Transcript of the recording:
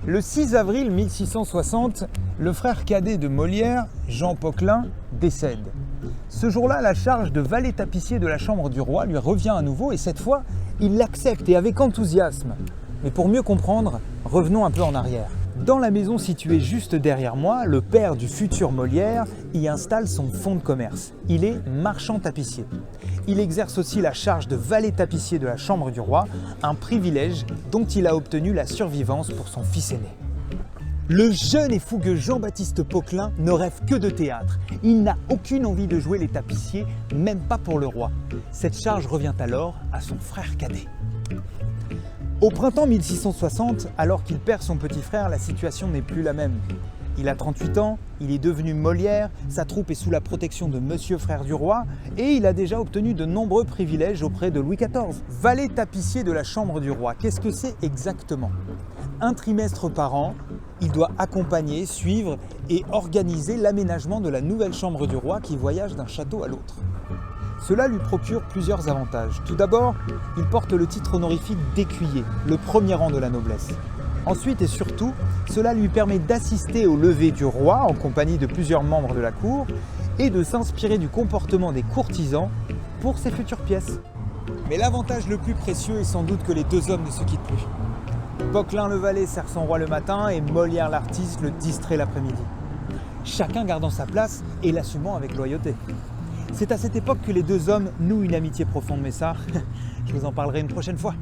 Le 6 avril 1660, le frère cadet de Molière, Jean Poquelin, décède. Ce jour-là, la charge de valet tapissier de la chambre du roi lui revient à nouveau et cette fois, il l'accepte et avec enthousiasme. Mais pour mieux comprendre, revenons un peu en arrière. Dans la maison située juste derrière moi, le père du futur Molière y installe son fonds de commerce. Il est marchand tapissier. Il exerce aussi la charge de valet tapissier de la chambre du roi, un privilège dont il a obtenu la survivance pour son fils aîné. Le jeune et fougueux Jean-Baptiste Poquelin ne rêve que de théâtre. Il n'a aucune envie de jouer les tapissiers, même pas pour le roi. Cette charge revient alors à son frère cadet. Au printemps 1660, alors qu'il perd son petit frère, la situation n'est plus la même. Il a 38 ans, il est devenu Molière, sa troupe est sous la protection de Monsieur Frère du Roi et il a déjà obtenu de nombreux privilèges auprès de Louis XIV. Valet tapissier de la chambre du roi, qu'est-ce que c'est exactement? Un trimestre par an, il doit accompagner, suivre et organiser l'aménagement de la nouvelle chambre du roi qui voyage d'un château à l'autre. Cela lui procure plusieurs avantages. Tout d'abord, il porte le titre honorifique d'écuyer, le premier rang de la noblesse. Ensuite et surtout, cela lui permet d'assister au lever du roi en compagnie de plusieurs membres de la cour et de s'inspirer du comportement des courtisans pour ses futures pièces. Mais l'avantage le plus précieux est sans doute que les deux hommes ne se quittent plus. Poquelin le valet sert son roi le matin et Molière l'artiste le distrait l'après-midi. Chacun gardant sa place et l'assumant avec loyauté. C'est à cette époque que les deux hommes nouent une amitié profonde, mais ça, je vous en parlerai une prochaine fois.